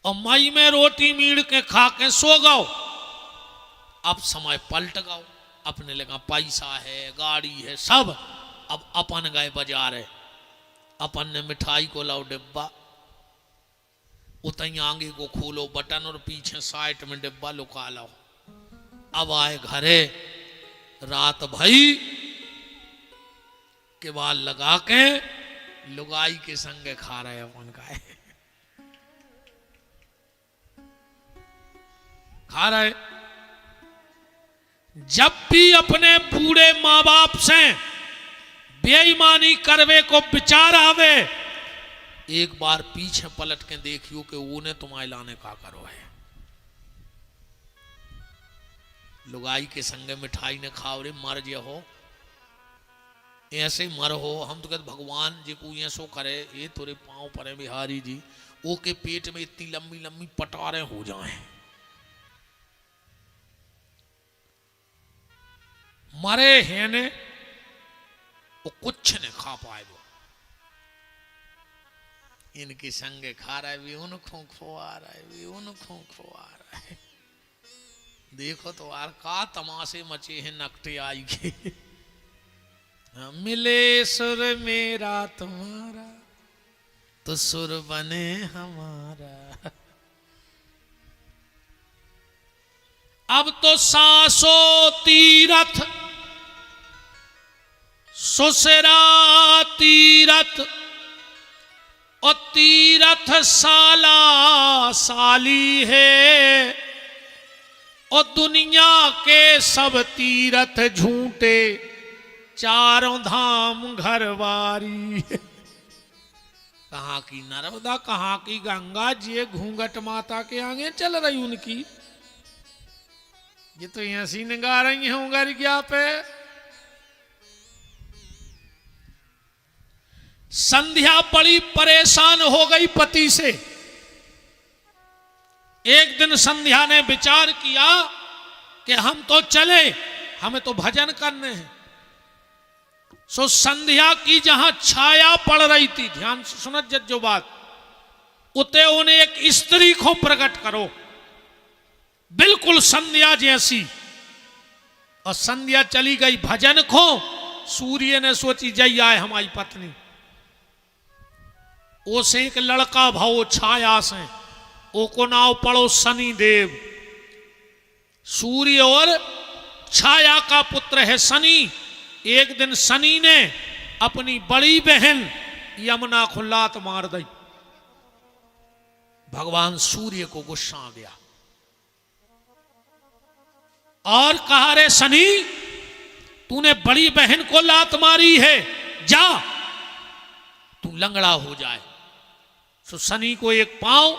और मई में रोटी मीड़ के खा के सो गओ। अब समय पलट गओ, अपने लगा पैसा है, गाड़ी है, सब। अब अपन गए बाजार है, अपन ने मिठाई को लाओ डिब्बा, उतई आगे को खोलो बटन और पीछे साइड में डिब्बा लुका लो। अब आए घरे, रात भई के बाल लगा के लुगाई के संगे खा रहे अपन का खा रहे। जब भी अपने बूढ़े माँ बाप से बेईमानी करवे को विचार आवे, एक बार पीछे पलट के देखियो कि उन्हें तुम्हारे लाने का करो है। लुगाई के संगे मिठाई ने खाओ रे, मर जे हो ऐसे ही मर हो। हम तो कहते भगवान जी को ये सो करे, ये तोरे पांव परे बिहारी जी, वो के पेट में इतनी लंबी लंबी पटारे हो जाएं, मरे हैं ने वो कुछ नहीं खा पाए। वो इनके संगे खा रहा है, भी उनको खुआ रहा है, भी उनको खुआ रहा है। देखो तो यार का तमाशे मचे हैं नकटे आई के। मिले सुर मेरा तुम्हारा तो सुर बने हमारा। अब तो सासो तीरथ सुसरा तीरथ और तीरथ साला साली है, और दुनिया के सब तीरथ झूठे, चारों धाम घरवारी। कहाँ की नर्मदा, कहाँ की गंगा जी, घूंघट माता के आगे चल रही उनकी। ये तो ऐसी निगाह रही है उंगर क्या पे। संध्या बड़ी परेशान हो गई पति से। एक दिन संध्या ने विचार किया कि हम तो चले, हमें तो भजन करने हैं। सो संध्या की जहां छाया पड़ रही थी, ध्यान से सुनत जो बात, उते उन्हें एक स्त्री को प्रकट करो, बिल्कुल संध्या जैसी। और संध्या चली गई भजन को। सूर्य ने सोची जई आए हमारी पत्नी। ओसे एक लड़का भाव छाया से, ओ को नाव पड़ो शनि देव। सूर्य और छाया का पुत्र है शनि। एक दिन शनि ने अपनी बड़ी बहन यमुना को लात मार दी। भगवान सूर्य को गुस्सा आ गया और कहा, रे शनि, तूने बड़ी बहन को लात मारी है, जा तू लंगड़ा हो जाए। सो शनि को एक पांव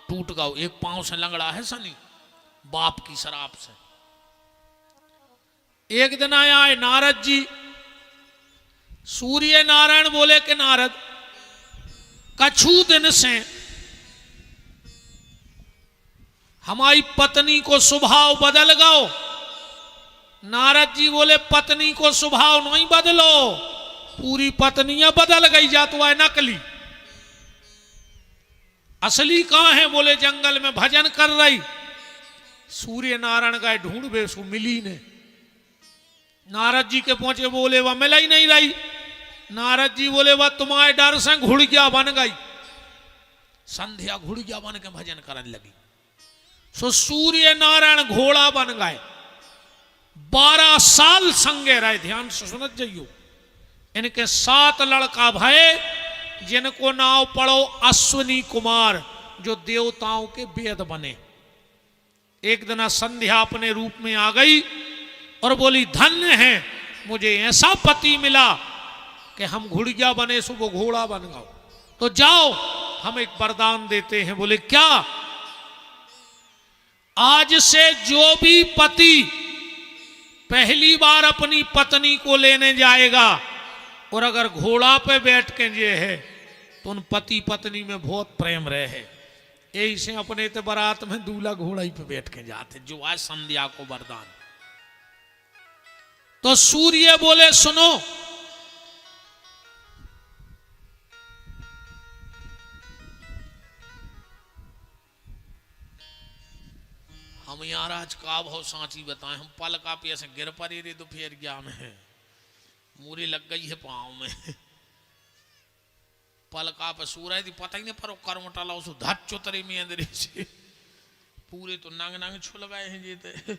टूट गया, एक पांव से लंगड़ा है शनि, बाप की शराब से। एक दिन आया है नारद जी। सूर्य नारायण बोले कि नारद, कछु दिन से हमारी पत्नी को स्वभाव बदल गओ। नारद जी बोले, पत्नी को स्वभाव नहीं बदलो, पूरी पत्नियां बदल गई, जा तो है नकली। असली कहां है? बोले जंगल में भजन कर रही। सूर्य नारायण गए ढूंढ, सो मिली ने। नारद जी के पहुंचे, बोले वह मिला ही नहीं रही। नारद जी बोले, वह तुम्हारे डर से घुड़किया बन गई। संध्या घुड़किया बन के भजन करने लगी। सो सूर्य नारायण घोड़ा बन गए। 12 साल संगे रहे। ध्यान से सुनत जाइयो। इनके 7 लड़का भय, जिनको नाव पड़ो अश्विनी कुमार, जो देवताओं के वेद बने। एक दिन संध्या अपने रूप में आ गई और बोली, धन्य है मुझे ऐसा पति मिला कि हम घुड़िया बने, सो वो घोड़ा बन गओ। तो जाओ, हम एक वरदान देते हैं। बोले क्या? आज से जो भी पति पहली बार अपनी पत्नी को लेने जाएगा और अगर घोड़ा पे बैठ के जे है, तो उन पति पत्नी में बहुत प्रेम रहे। यही से अपने ते बारात में दूल्हा घोड़ा ही पे बैठ के जाते, जो आज संध्या को वरदान। तो सूर्य बोले, सुनो, हम यार आज का भाव सांची बताएं, हम पल का पे ऐसे गिर पड़े रे दोपहर गया में है, मूरी लग गई है पाँव में, पल का पे सो रही थी, पता ही नहीं पर कर्म टला उस धट चुतरे में अंदर से पूरे तो नंग नंग छुल गए हैं जीते,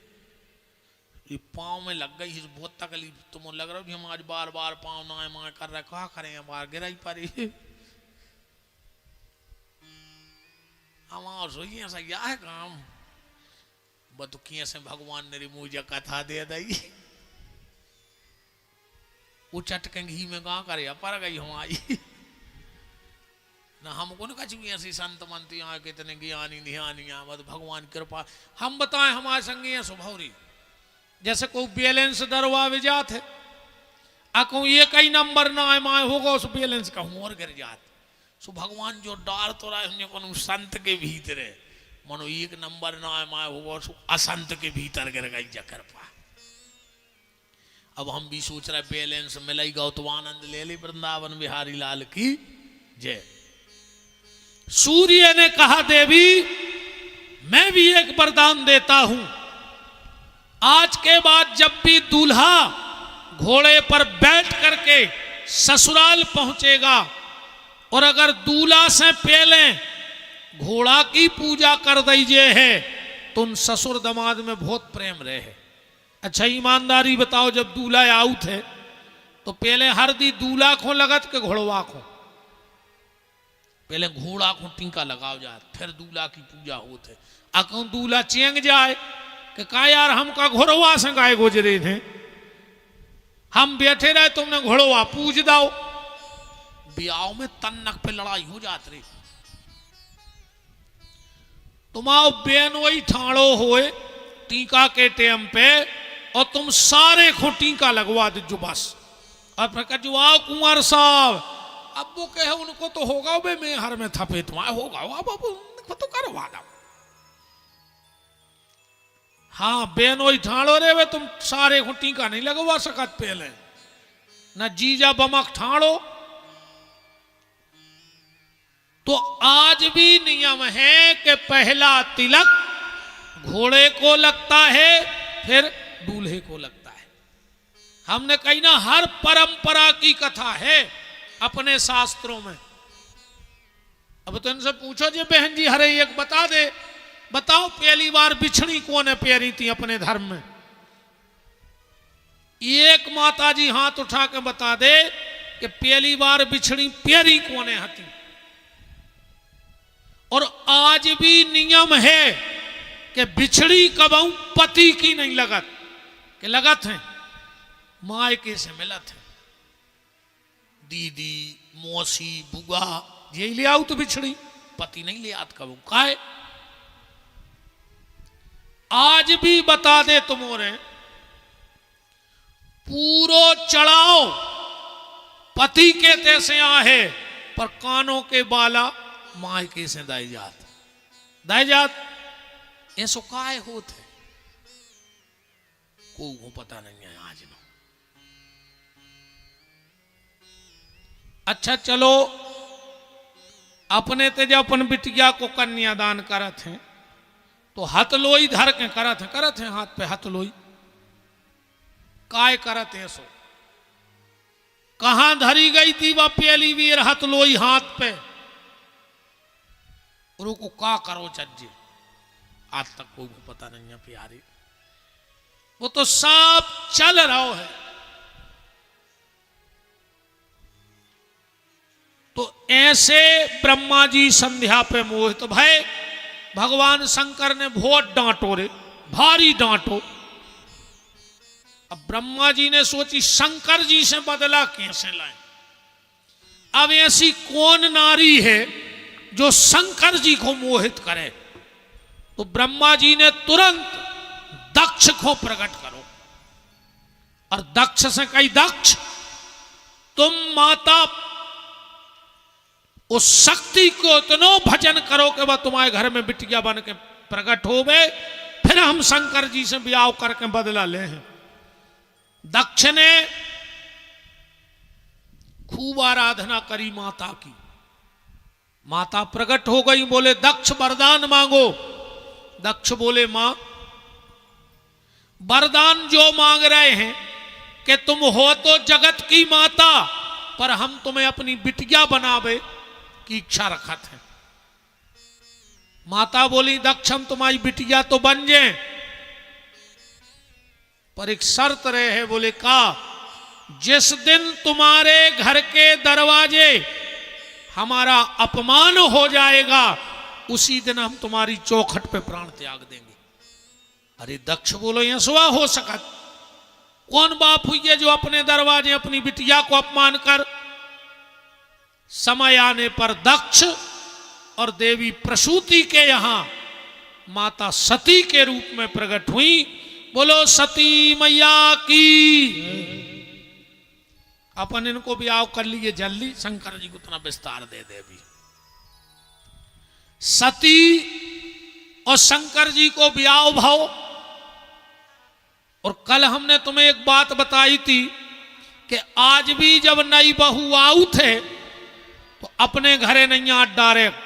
ये पाँव में लग गई है, बहुत तकलीफ। तुम लग रहा है हम आज बार बार पाँव ना माँ कर रहे, क्या करें, बार गिराई पड़ी हमारा सोई ऐसा क्या है काम, बतुकिया से भगवान ने मुझे कथा दे दी, वो चटके घी में कहा करे पर गई हमारी ना हमको न कछु ऐसी संत मंत यहाँ कितने ज्ञानी ध्यानी मत भगवान कृपा। हम बताएं हमारे संगी स्वभावरी जैसे कोई बैलेंस दरवा जात है, अको ये कई नंबर ना है माए होगा उस बैलेंस का और गिर जात, सो भगवान जो डार तो रहा है को संत के भीतर है, मनो एक नंबर ना है माए होगा सो असंत के भीतर गिर गई जा कृपा। अब हम भी सोच रहे बैलेंस मिलेगा तो आनंद ले ले, वृंदावन बिहारी लाल की जय। सूर्य ने कहा देवी मैं भी एक वरदान देता हूं, आज के बाद जब भी दूल्हा घोड़े पर बैठ करके ससुराल पहुंचेगा और अगर दूल्हा से पहले घोड़ा की पूजा कर दीजिए है तो उन ससुर दमाद में बहुत प्रेम रहे। अच्छा ईमानदारी बताओ, जब दूल्हा आऊ थे तो पहले हरदी दूल्हा को लगत के घोड़वा को, पहले घोड़ा को टीका लगाओ जाए फिर दूल्हा की पूजा होते। अकौ दूल्हा चेंग जाए कि का यार हम का घोड़वा से गाय गुजरे थे, हम बैठे रहे तुमने घोड़वा पूज दाओ, ब्याह में तन्नक पे लड़ाई हो जाती रही। तुम्हारा बेन वही ठाड़ो होए टीका के टेम पे और तुम सारे को टीका लगवा दो बस, और फिर कह जो आओ कुंवर साहब, अब वो कहे उनको तो होगा बे मैं हर में थपे तुम्हारे होगा अब उनको तो करवा दो। हाँ बेन वही ठाड़ो रे वे तुम सारे को टीका नहीं लगवा सकत पहले, न जीजा बमक ठाड़ो। तो आज भी नियम है कि पहला तिलक घोड़े को लगता है फिर दूल्हे को लगता है। हमने कही ना हर परंपरा की कथा है अपने शास्त्रों में। अब तो इनसे पूछो जी बहन जी हरे एक बता दे, बताओ पहली बार बिछड़ी कौन है पेरी थी अपने धर्म में, एक माता जी हाथ उठा के बता दे कि पहली बार बिछड़ी पेरी कौन है हती। और आज भी नियम है कि बिछड़ी कबहू पति की नहीं लगत, कि लगत है मायके से मिलत है, दीदी मौसी बुआ यही ले आओ तो बिछड़ी, पति नहीं ले आत कबहू काहे। आज भी बता दे तुम्हारे पूरो चढ़ाओ पति के तैसे आहे पर कानों के बाला मायके से दाई जात ऐसो काय होत है को पता नहीं है आज नो। अच्छा चलो अपने ते जब अपन बिटिया को कन्यादान करत हैं तो हथलोई धर के करत हैं हाथ पे हथलोई काय करत है सो, कहां धरी गई थी वह पहली वीर हथलोई हाथ पे, को का करो चज्जे आज तक कोई को पता नहीं है प्यारे, वो तो सब चल रहा है। तो ऐसे ब्रह्मा जी संध्या पे मोहित तो भाई भगवान शंकर ने बहुत डांटो रे, भारी डांटो। अब ब्रह्मा जी ने सोची शंकर जी से बदला कैसे लाए, अब ऐसी कौन नारी है जो शंकर जी को मोहित करे। तो ब्रह्मा जी ने तुरंत दक्ष को प्रकट करो, और दक्ष से कही दक्ष तुम माता उस शक्ति को इतना भजन करो कि वह तुम्हारे घर में बिटिया बन के प्रकट हो गए, फिर हम शंकर जी से ब्याह करके बदला ले हैं। दक्ष ने खूब आराधना करी माता की, माता प्रकट हो गई, बोले दक्ष वरदान मांगो। दक्ष बोले मां वरदान जो मांग रहे हैं कि तुम हो तो जगत की माता, पर हम तुम्हें अपनी बिटिया बनावे की इच्छा रखत है। माता बोली दक्ष हम तुम्हारी बिटिया तो बन जाए, पर एक शर्त रहे है। बोले का, जिस दिन तुम्हारे घर के दरवाजे हमारा अपमान हो जाएगा उसी दिन हम तुम्हारी चौखट पे प्राण त्याग देंगे। अरे दक्ष बोलो यह सुहा हो सकत, कौन बाप हुई है जो अपने दरवाजे अपनी बिटिया को अपमान कर। समय आने पर दक्ष और देवी प्रसूति के यहां माता सती के रूप में प्रकट हुई। बोलो सती मैया की। अपन इनको भी आओ कर लिए जल्दी, शंकर जी को इतना विस्तार दे दे भी। सती और शंकर जी को ब्याह भाव। और कल हमने तुम्हें एक बात बताई थी कि आज भी जब नई बहू आऊ थे तो अपने घरे नहीं आ, डायरेक्ट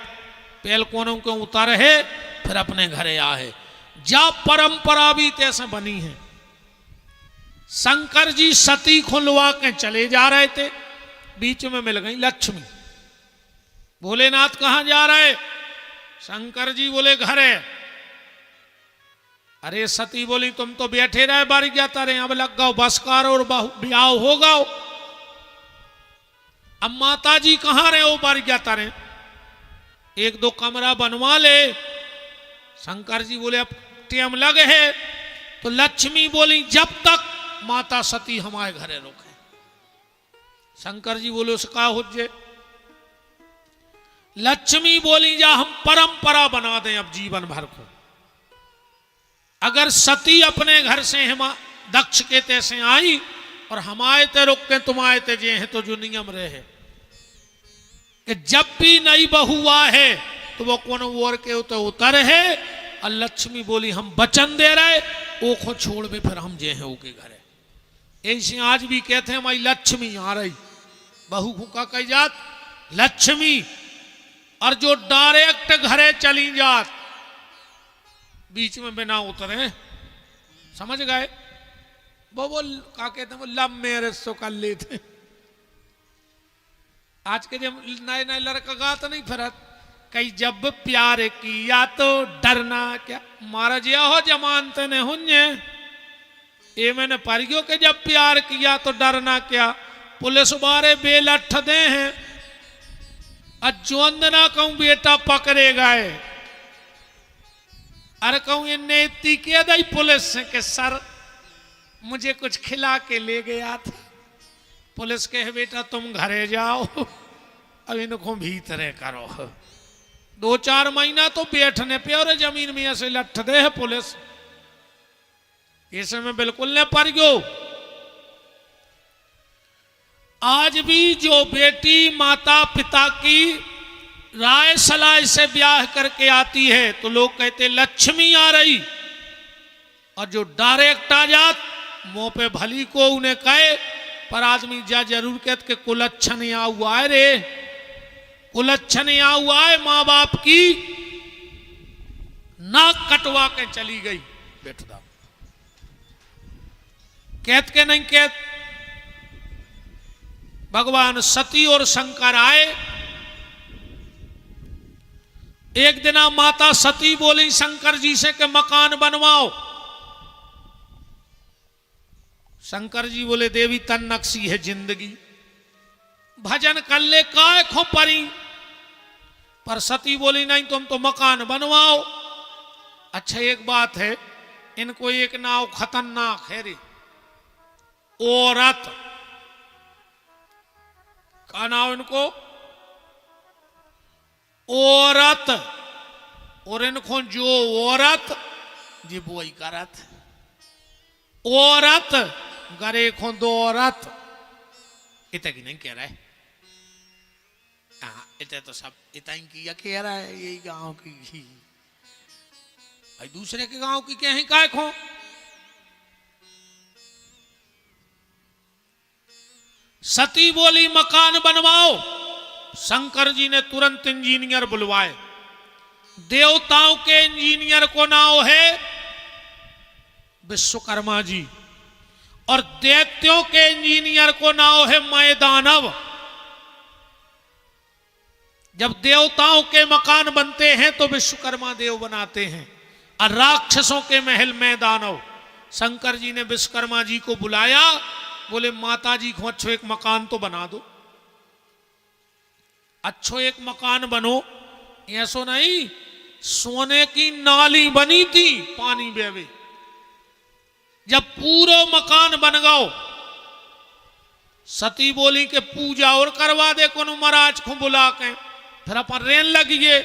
पेल कोनों के उतर है फिर अपने घरे आए। जब परंपरा भी तैसे बनी है। शंकर जी सती खुलवा के चले जा रहे थे, बीच में मिल गई लक्ष्मी। भोलेनाथ कहां जा रहे? शंकर जी बोले घर है। अरे सती बोली तुम तो बैठे रहे बारी जाता रहे, अब लग गओ बसकार और ब्याह हो गओ। अब माता जी कहां रहे हो बारी जाता रहे, एक दो कमरा बनवा ले। शंकर जी बोले अब टाइम लगे है। तो लक्ष्मी बोली जब तक माता सती हमारे घरे रोके। शंकर जी बोले उसका हुज्जे। लक्ष्मी बोली जा हम परंपरा बना दें अब जीवन भर को। अगर सती अपने घर से हम दक्ष के तैसे आई और हम आए थे रुक के तुम आए थे जे हैं, तो जो नियम रहे कि जब भी नई बहू है तो वो कौन और के उतर है। और लक्ष्मी बोली हम वचन दे रहे वो को छोड़ भी फिर हम जे हैं ओके घरे। ऐसे आज भी कहते हैं हमारी लक्ष्मी आ रही, बहू फूका कही जात लक्ष्मी। और जो डायरेक्ट घरे चली जात बीच में बिना उतरे, समझ गए? वो क्या कहते हैं वो लब मेरे सो कर लेते। आज के जब नए नए लड़का गाता नहीं फिरत कई जब प्यार किया तो डरना क्या, मारा जिया हो जमानते ने हुन्ने। ये मैंने परियो के जब प्यार किया तो डरना क्या, पुलिस बारे बेल अठ दे हैं। अजोंदना कहूं बेटा पकड़े गए। अरे कहूं इन्हें इतनी कह दी पुलिस से कि सर मुझे कुछ खिला के ले गया था। पुलिस कहे बेटा तुम घरे जाओ अब इनको भीतरे करो। 2-4 महीना तो बैठने पे और जमीन में ऐसे लठ दे है पुलिस। इसे में बिल्कुल न पर गयो। आज भी जो बेटी माता पिता की राय सलाह से ब्याह करके आती है तो लोग कहते लक्ष्मी आ रही। और जो डायरेक्ट आ जात मुंह पे भली को उन्हें कहे, पर आदमी जा जरूर कहते कि कुलच्छन यहाँ हुआ है रे, कुलच्छन यहाँ हुआ है। माँ बाप की नाक कटवा के चली गई बेटा। कहत के नहीं कहत। भगवान सती और शंकर आए। एक दिन माता सती बोली शंकर जी से कि मकान बनवाओ। शंकर जी बोले देवी तन नक्शी है जिंदगी, भजन कर ले काय खो परी। पर सती बोली नहीं तुम तो मकान बनवाओ। अच्छा एक बात है, इनको एक नाव खतरनाक है रे, औरत का नाम इनको औरत। और इनको जो औरत जी बोई करत औरत गरे खो दो औरत। इतना की नहीं कह रहा है, इतना तो सब इतना की कह रहा है यही गांव की भाई, दूसरे के गांव की कहें काय खो। सती बोली मकान बनवाओ। शंकर जी ने तुरंत इंजीनियर बुलवाए। देवताओं के इंजीनियर को नाम है विश्वकर्मा जी। और दैत्यों के इंजीनियर को नाम है मैं दानव। जब देवताओं के मकान बनते हैं तो विश्वकर्मा देव बनाते हैं, और राक्षसों के महल में दानव। शंकर जी ने विश्वकर्मा जी को बुलाया, बोले माता जी को अच्छो एक मकान तो बना दो, अच्छो एक मकान बनो। ऐसो नहीं, सोने की नाली बनी थी, पानी बेवे। जब पूरा मकान बन गओ, सती बोली कि पूजा और करवा दे कोनो महाराज को बुला के, फिर अपन रेन लगिए।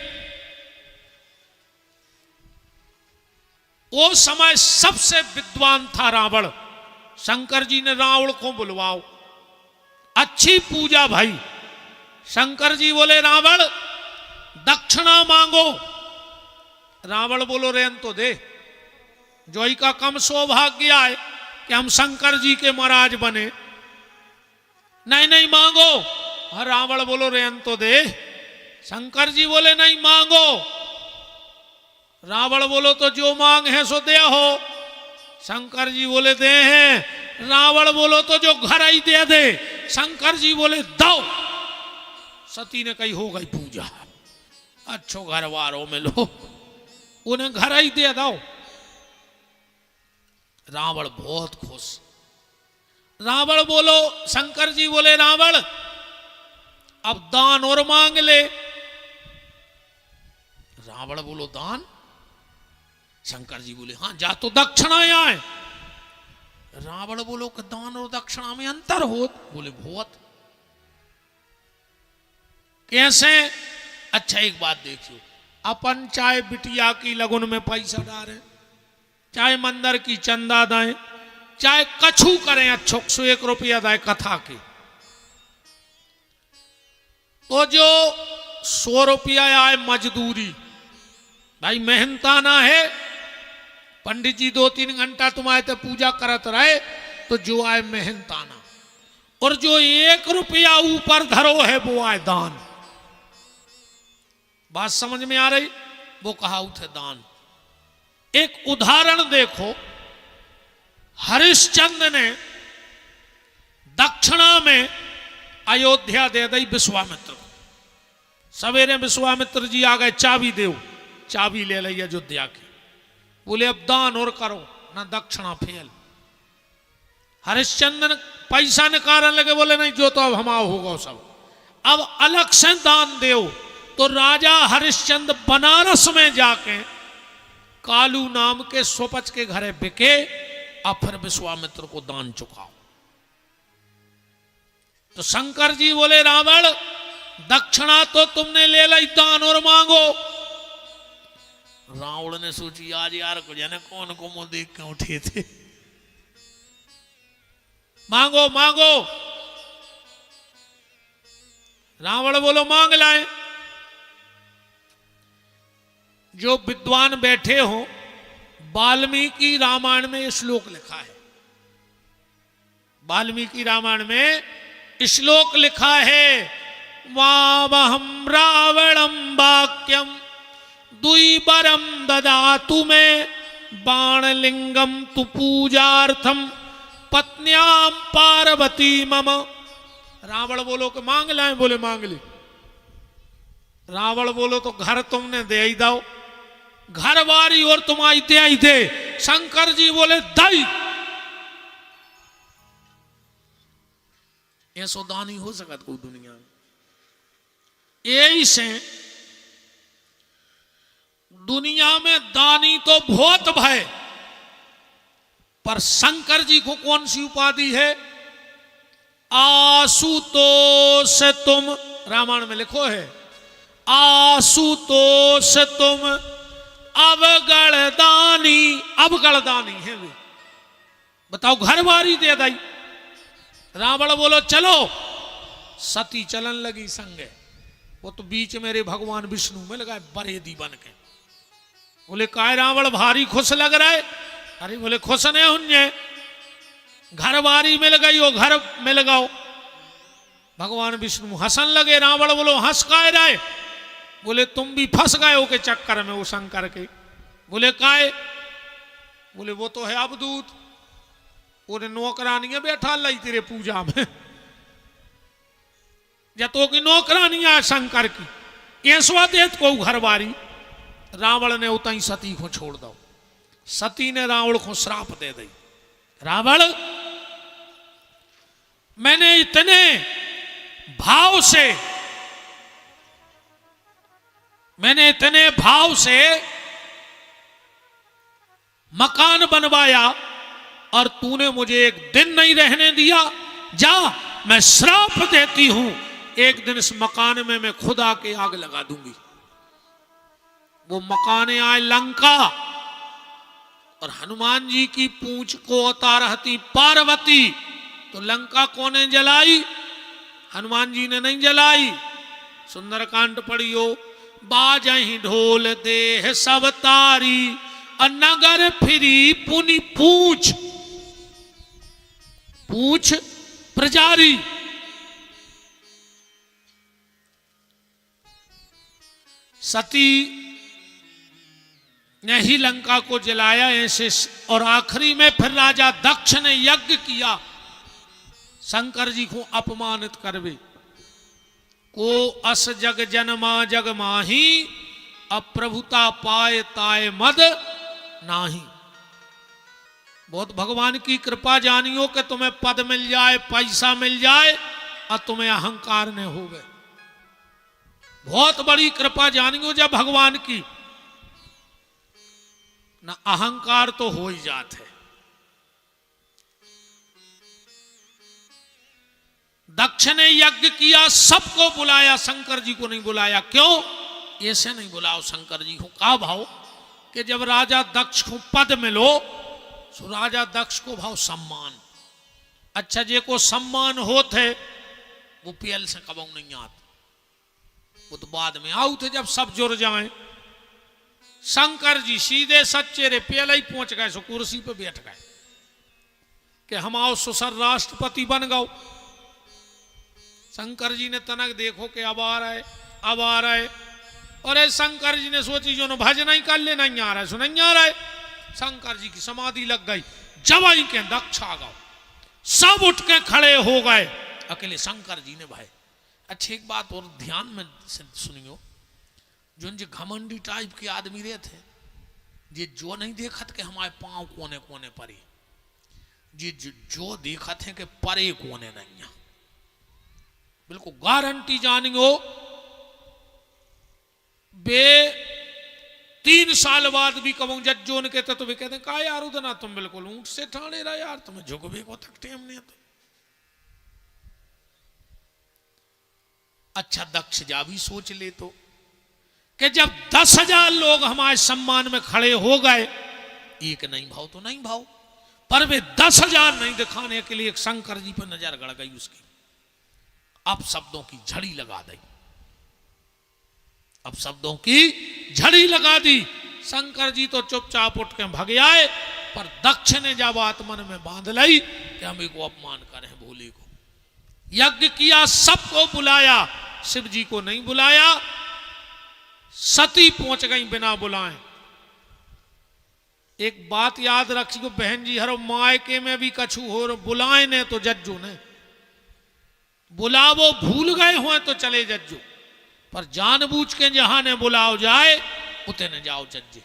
वो समय सबसे विद्वान था रावण। शंकर जी ने रावण को बुलवाओ, अच्छी पूजा भाई। शंकर जी बोले रावण दक्षिणा मांगो। रावण बोलो रेन तो दे, जोई का कम सौभाग्य है कि हम शंकर जी के महाराज बने। नहीं नहीं मांगो। हर रावण बोलो रेन तो दे। शंकर जी बोले नहीं मांगो। रावण बोलो तो जो मांग है सो दे हो। शंकर जी बोले दे हैं। रावण बोलो तो जो घर ही दे दे। शंकर जी बोले दो। सती ने कही हो गई पूजा, अच्छो घर वारों में लो, उन्हें घर ही दे दो। रावण बहुत खुश। रावण बोलो, शंकर जी बोले रावण अब दान और मांग ले। रावण बोलो दान। शंकर जी बोले हाँ जा तो दक्षिणा आए। रावण बोलो कि दान और दक्षिणा में अंतर हो। बोले बहुत। कैसे? अच्छा एक बात देखियो, अपन चाहे बिटिया की लगन में पैसा डालें, चाहे मंदिर की चंदा दाएं, चाहे कछु करें, अच्छो 101 रुपया दाए कथा के, तो जो 100 रुपया आए मजदूरी, भाई मेहनताना है। पंडित जी 2-3 घंटा तुम्हारे तो पूजा करत रहे, तो जो आए मेहनताना। और जो 1 रुपया ऊपर धरो है वो आए दान। बात समझ में आ रही? वो कहा उठे दान। एक उदाहरण देखो, हरिश्चंद्र ने दक्षिणा में अयोध्या दे दी विश्वामित्र को। सवेरे विश्वामित्र जी आ गए, चाबी दो, चाबी ले ली अयोध्या की। बोले अब दान और करो ना दक्षिणा फेल। हरिश्चंद्र पैसा निकालने लगे, बोले नहीं जो तो अब हमारा होगा सब, अब अलग से दान दो। तो राजा हरिश्चंद्र बनारस में जाके कालू नाम के सोपच के घरे बिके, और फिर विश्वामित्र को दान चुकाओ। तो शंकर जी बोले रावण दक्षिणा तो तुमने ले ली, दान और मांगो। रावण ने सोची आज यार को जाने कौन को मुंह देख के उठे थे। मांगो मांगो। रावण बोलो मांग लाए। जो विद्वान बैठे हो, वाल्मीकि रामायण में श्लोक लिखा है। वाल्मीकि रामायण में श्लोक लिखा है, वावहम रावणम वाक्यम द्विबरम ददातु में बाणलिंगम तु पूजार्थम पत्न्याम पार्वती मम। रावण बोलो कि मांग लाए। बोले मांग ले। रावण बोलो तो घर तुमने दे ही दो, घर वारी और तुम्हारी दे ही दे। शंकर जी बोले दई। ऐसो दान ही हो सकता कोई दुनिया में। यही से दुनिया में दानी तो बहुत भय, पर शंकर जी को कौन सी उपाधि है? आशुतोष तुम। रामायण में लिखो है आशुतोष तुम अवगणदानी। अवगणदानी है वे। बताओ घर बारी दे दी। रावण बोलो चलो। सती चलन लगी संगे। वो तो बीच मेरे भगवान विष्णु में लगा बरेदी बन के। बोले काय रावण भारी खुश लग रहा है? अरे बोले खुश नहीं हुन्ने, घर बारी मिल गई हो, घर मिल गओ। भगवान विष्णु हंसन लगे। रावण बोलो हंस काय रहे? बोले तुम भी फंस गए हो के चक्कर में वो शंकर के। बोले काय? बोले वो तो है अवधूत, वो नौकरानियां बैठा लाई तेरे पूजा में, या तो की नौकरानियां शंकर की, ये स्वादेत को घरवारी। रावण ने उतई सती को छोड़ दो। सती ने रावण को श्राप दे दी, रावण मैंने इतने भाव से मकान बनवाया और तूने मुझे एक दिन नहीं रहने दिया। जा, मैं श्राप देती हूं, एक दिन इस मकान में मैं खुद आके आग लगा दूंगी। वो मकान आए लंका, और हनुमान जी की पूंछ को उतारती पार्वती, तो लंका कौने जलाई? हनुमान जी ने नहीं जलाई। सुंदरकांड पढ़ियो, बाजहि ढोल देह सब तारी, नगर फिरी पुनि पूछ प्रजारी। सती ने ही लंका को जलाया ऐसे, और आखिरी में फिर राजा दक्ष ने यज्ञ किया शंकर जी को अपमानित करवे। को अस जग जनमा जग माही, अप्रभुता पाए ताए मद नाही। बहुत भगवान की कृपा जानियो कि तुम्हें पद मिल जाए, पैसा मिल जाए, और तुम्हें अहंकार न हो गए। बहुत बड़ी कृपा जानियो जब भगवान की, ना अहंकार तो हो ही जाते है। दक्ष ने यज्ञ किया, सबको बुलाया, शंकर जी को नहीं बुलाया। क्यों? ऐसे नहीं बुलाओ शंकर जी को। का भाव कि जब राजा दक्ष को पद मिलो, तो राजा दक्ष को भाव सम्मान। अच्छा, जे को सम्मान होते वो पेल से कबू नहीं आते, वो तो बाद में आउ थे जब सब जुड़ जाए। शंकर जी सीधे सच्चे रे पेल ही पहुंच गए, सो कुर्सी पे बैठ गए कि हम आओ सुसर राष्ट्रपति बन गओ। शंकर जी ने तनक देखो कि अब आ रहा है। और शंकर जी ने सोची जो भज नहीं कर ले, नहीं आ रहा है, सो नहीं आ रहा है। शंकर जी की समाधि लग गई। जब आई के दक्ष आ गओ, सब उठ के खड़े हो गए, अकेले शंकर जी ने भाई। अच्छी एक बात और ध्यान में सुनियो, जो घमंडी टाइप के आदमी रहे थे, ये जो नहीं देखत कि हमारे पांव कोने कोने परे, ये जो देखत है कि परे कोने नहीं है। बिल्कुल गारंटी जानियो, बे 3 साल बाद भी कहूं जज्जों ने कहते तो वे कहते का यार उधना तुम बिल्कुल ऊंट से ठाणे रहा यार, तुम्हें झुकबे को तक टेम नहीं तो। अच्छा, दक्ष जा भी सोच ले तो कि जब 10,000 लोग हमारे सम्मान में खड़े हो गए, एक नहीं भाव तो नहीं भाव, पर वे 10,000 नहीं दिखाने के लिए शंकर जी पर नजर गड़ गई उसकी। अब शब्दों की झड़ी लगा दी, अब शब्दों की झड़ी लगा दी। शंकर जी तो चुपचाप उठ के भग आए, पर दक्ष ने जब बात मन में बांध लाई कि हम को अपमान करें, भोले को। यज्ञ किया, सबको बुलाया, शिव जी को नहीं बुलाया। सती पहुंच गई बिना बुलाए। एक बात याद रखियो बहन जी, हर मायके में भी कछु हो, बुलाए ने तो जज्जू ने बुलावो, भूल गए हुए तो चले जज्जू, पर जानबूझ के जहां ने बुलाओ जाए उते न जाओ जज्जे।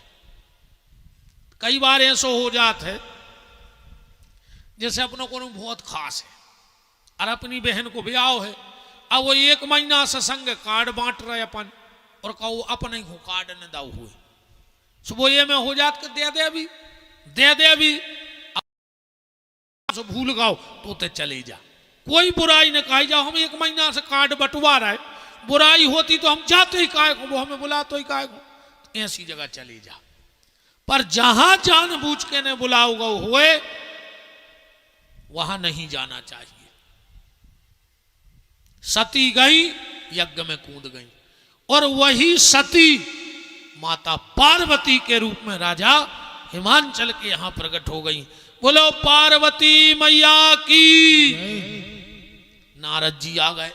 कई बार ऐसा हो जाता है जैसे अपनों को बहुत खास है और अपनी बहन को ब्याह है, अब वो 1 महीना से संग कार्ड बांट रहे अपन, और कहो अपने को कार्ड न दाऊ हुए, सुबह ये में हो जात के दे दे अभी भूल गाओ तो उते चले जा। कोई बुराई न कही जाओ, हम 1 महीना से कार्ड बंटवा रहे, बुराई होती तो हम जाते ही काय को, वो हमें बुलाते ही काय को, ऐसी जगह चली जा। पर जहां जानबूझ के ने बुलाओ गो हुए, वहां नहीं जाना चाहिए। सती गई, यज्ञ में कूद गई, और वही सती माता पार्वती के रूप में राजा हिमांचल के यहां प्रकट हो गई। बोलो पार्वती मैया की। नारद जी आ गए,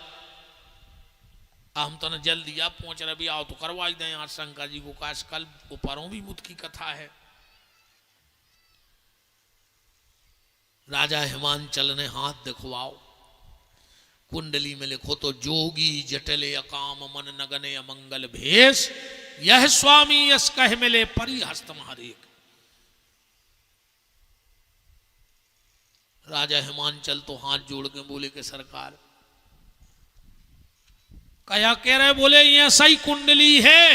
हम तो न जल्दी आप पहुंच रहे, भी आओ तो करवा ही दें यार शंकर जी को, काश कल ऊपरों भी मुद की कथा है। राजा हिमांचल ने हाथ दिखवाओ, कुंडली में लिखो तो जोगी जटले अकाम मन नगने अमंगल भेष, यह स्वामी यस कह मिले परी हस्त हरेक। राजा हिमांचल तो हाथ जोड़ के बोले कि सरकार क्या कह रहे? बोले ये सही कुंडली है।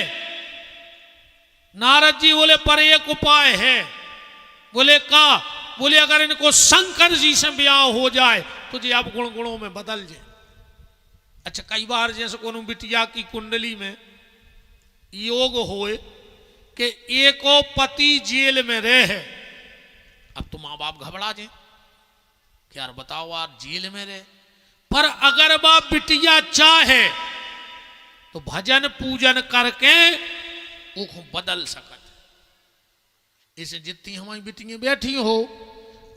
नारद जी बोले पर एक उपाय है। बोले का? बोले अगर इनको शंकर जी से ब्याह हो जाए तो जी आप गुण गुणों में बदल जाए। अच्छा, कई बार जैसे कोनो बिटिया की कुंडली में योग होए कि एको पति जेल में रहे, अब तो माँ बाप घबरा जाए कि यार बताओ यार जेल में रहे, पर अगर बाप बिटिया चाहे तो भजन पूजन करके वो बदल सकत। इसे जितनी हमारी बिटियां बैठी हो,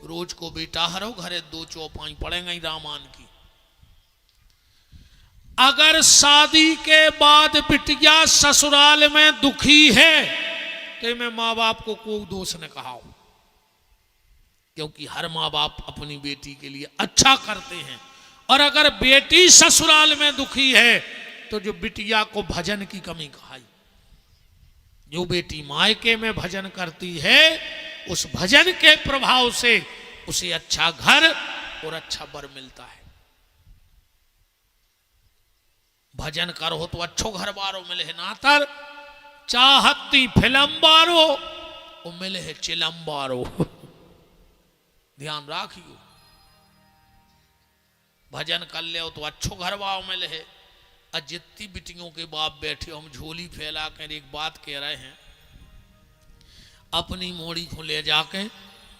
रोज को बेटा हरो घरे 2 चौपाई पड़ेंगे ही रामायण की। अगर शादी के बाद बिटिया ससुराल में दुखी है तो मैं माँ बाप को कोई दोष न कहाओ, क्योंकि हर माँ बाप अपनी बेटी के लिए अच्छा करते हैं। और अगर बेटी ससुराल में दुखी है तो जो बिटिया को भजन की कमी कहाई। जो बेटी मायके में भजन करती है उस भजन के प्रभाव से उसे अच्छा घर और अच्छा वर मिलता है। भजन करो तो अच्छो घर बारो मिले है, नातर चाहती फिल्म बारो वो मिले है चिलम बारो। ध्यान राखियो, भजन कर ले तो अच्छो घर बारो मिले है। जितनी बिटियों के बाप बैठे हम झोली फैला कर एक बात कह रहे हैं, अपनी मोड़ी को ले जाके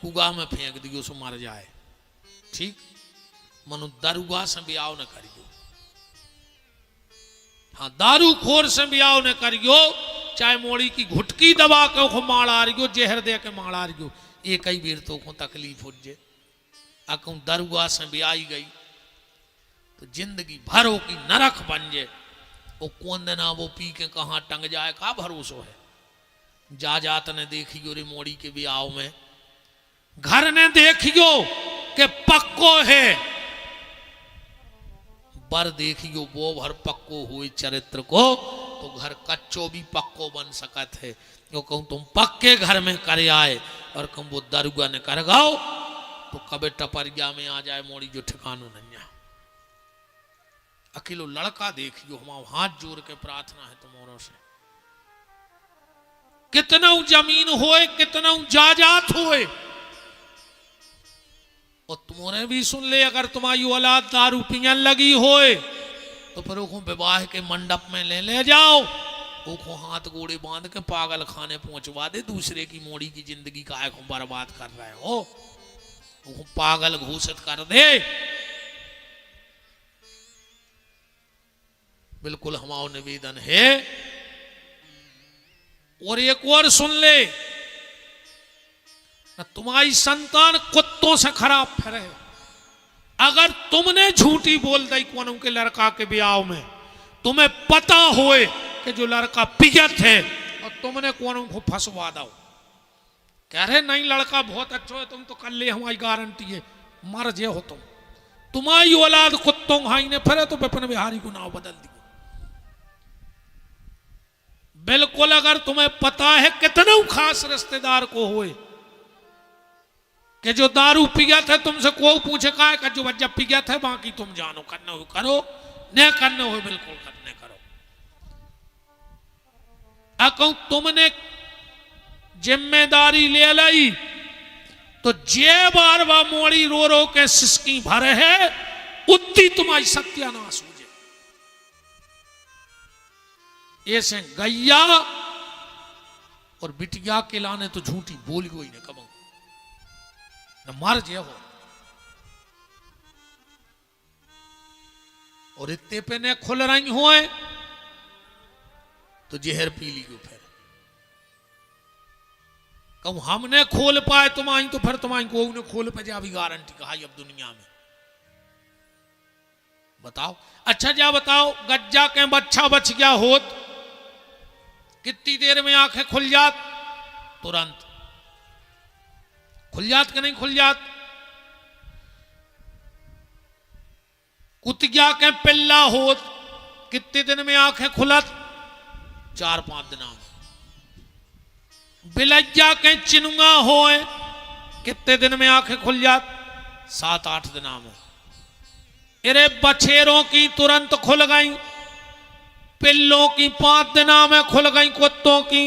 कुआ में फेंक दियो सो मर जाए, ठीक? मनु दरुआ से ब्याह न करियो। हाँ, दारू खोर से ब्याह न करियो, चाहे मोड़ी की घुटकी दबा के वो माड़ा रहियो, जहर दे के माड़ा रहियो, एक ही बेर तो को तकलीफ हो जाए। अकूं दरुआ से ब्याही गई तो जिंदगी भरो की नरक बन जाए। वो कौन देना वो पी के कहाँ टंग जाए, का भरोसा है। जा जात ने देखियो रे मोड़ी के ब्याह में, घर ने देखियो के पक्को है, बर देखियो वो भर पक्को हुए चरित्र को तो घर कच्चो भी पक्को बन सकत है। यो कहूं तुम पक्के घर में कर आए और कहूं वो दरुआ ने कर गाओ तो कबे टपरिया में आ जाए मोड़ी जो ठिकानो नहीं। अकेलो लड़का देखियो, हम हाथ जोड़ के प्रार्थना है तुम्हारों से, कितना जमीन होए कितना जायदाद होए, और तुम्हारे भी सुन ले अगर तुम्हारी औलाद दारू पियन लगी होए तो फिर वो विवाह के मंडप में ले जाओ, वो हाथ गोड़े बांध के पागल खाने पहुंचवा दे। दूसरे की मोड़ी की जिंदगी का बर्बाद कर रहे हो, वो पागल घोषित कर दे। बिल्कुल हमारा निवेदन है। और एक और सुन ले, तुम्हारी संतान कुत्तों से खराब फिरे, अगर तुमने झूठी बोल दी कौन के लड़का के ब्याह में, तुम्हें पता होए कि जो लड़का पियत है और तुमने कौन को फंसवा दो, कह रहे नहीं लड़का बहुत अच्छा है, तुम तो कर ले, हमारी गारंटी है, मर जे हो तुम, तुम्हारी औलाद कुत्तों हाई ने फिरे तो विपिन बिहारी को नाव बदल दिया। बिल्कुल अगर तुम्हें पता है कितना खास रिश्तेदार को होए कि जो दारू पियत है, तुमसे कोई पूछे का है जो जब पियत है, बाकी तुम जानो, करने हो करो, न करने हो बिल्कुल करने करो। अकौ तुमने जिम्मेदारी ले ली तो जे बार बा मोड़ी रो रो के सिसकी भरे है, उतनी तुम्हारी सत्यानाश हो जाए। ऐसे गैया और बिटिया के लाने तो झूठी बोली हुई ने कब न मर जे हो। और इतने पे ने खुल रही हो तो जहर पी ली फिर कहूं हमने खोल पाए तुम्हारी तो फिर तुम्हारी को ने खोल पे जा भी गारंटी कहा अब दुनिया में। बताओ अच्छा जा बताओ, गज्जा के बच्चा बच गया होत कितनी देर में आंखें खुल जात? तुरंत खुल जात कि नहीं खुल जात? कुतिया के पिल्ला होत कितने दिन में आंखें खुलत? 4-5 दिन में। बिलैया के चिनुआ होए कितने दिन में आंखें खुल जात? 7-8 दिन में। अरे बछेरों की तुरंत खुल गई, पिल्लों की 5 दिन में खुल गई, कुत्तों की,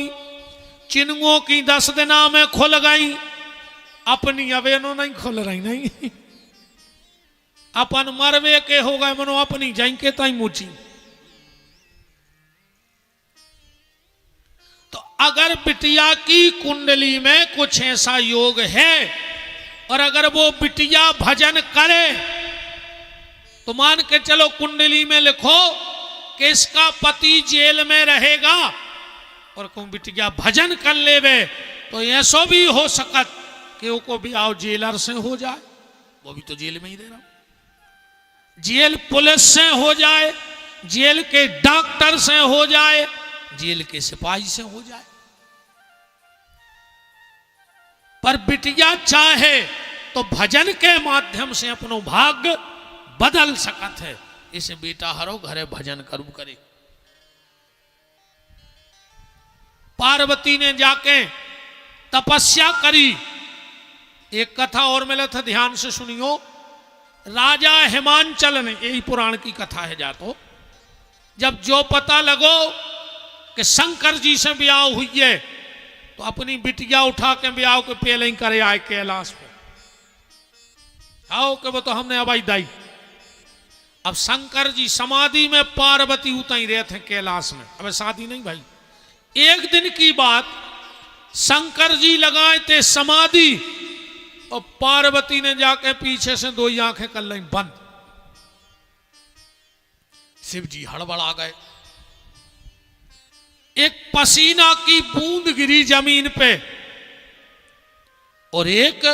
चिनुओं की 10 दिन में खुल गई। अपनी अवेनो नहीं खुल रही नहीं। अपन मरवे के हो गए मनो अपनी जाई के ताई मुची। तो अगर बिटिया की कुंडली में कुछ ऐसा योग है और अगर वो बिटिया भजन करे तो मान के चलो कुंडली में लिखो कि इसका पति जेल में रहेगा और को बिटिया भजन कर लेवे तो ऐसा भी हो सकत कि वो को भी आओ जेलर से हो जाए, वो भी तो जेल में ही दे रहा, जेल पुलिस से हो जाए, जेल के डॉक्टर से हो जाए, जेल के सिपाही से हो जाए। पर बिटिया चाहे तो भजन के माध्यम से अपनो भाग्य बदल सकत है। इसे बेटा हरो घरे भजन करू करे। पार्वती ने जाके तपस्या करी। एक कथा और मिला था, ध्यान से सुनियो। राजा हिमांचल ने, यही पुराण की कथा है जा तो, जब जो पता लगो कि शंकर जी से ब्याह हुई है तो अपनी बिटिया उठा के ब्याह के पहले ही करे आए कैलाश पे। आओ के वो तो हमने अबाई दाई। अब शंकर जी समाधि में, पार्वती उताई रहे थे कैलाश में। अब शादी नहीं भाई। एक दिन की बात, शंकर जी लगाए थे समाधि और पार्वती ने जाके पीछे से 2 आंखें कर ली बंद। शिव जी हड़बड़ा गए। एक पसीना की बूंद गिरी जमीन पे और एक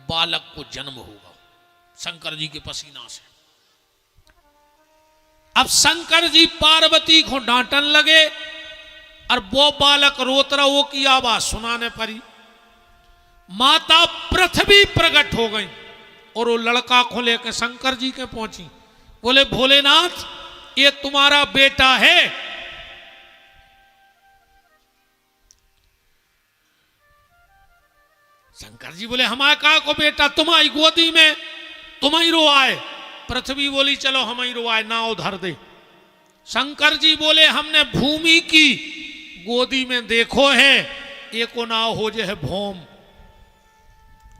बालक को जन्म होगा शंकर जी के पसीना से। अब शंकर जी पार्वती को डांटन लगे और वो बालक रोत रहा, वो की आवाज सुनाने पड़ी। माता पृथ्वी प्रकट हो गई और वो लड़का को लेकर शंकर जी के पहुंची। बोले भोलेनाथ ये तुम्हारा बेटा है। शंकर जी बोले हमारे कहा को बेटा, तुम्हारी गोदी में तुम ही रो आए। पृथ्वी बोली चलो हम ही रो आए, नाव धर दे। शंकर जी बोले हमने भूमि की गोदी में देखो है, एको नाव हो जे है भौम,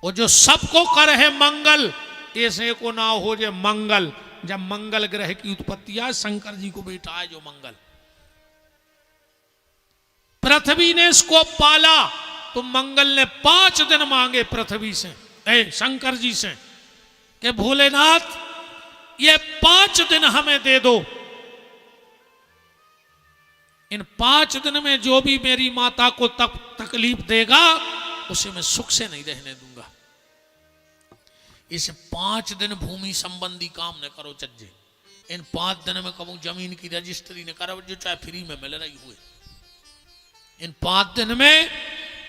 और जो सबको कर है मंगल, ऐसे को नाव हो जे मंगल। जब मंगल ग्रह की उत्पत्ति है, शंकर जी को बेटा है जो मंगल। पृथ्वी ने इसको पाला तो मंगल ने 5 दिन मांगे पृथ्वी से, शंकर जी से, कि भोलेनाथ ये 5 दिन हमें दे दो। इन 5 दिन में जो भी मेरी माता को तकलीफ देगा उसे मैं सुख से नहीं रहने दूंगा। इसे 5 दिन भूमि संबंधी काम न करो चज्जे। इन 5 दिन में कबू जमीन की रजिस्ट्री न करो, जो चाहे फ्री में मिल रही हुए। इन 5 दिन में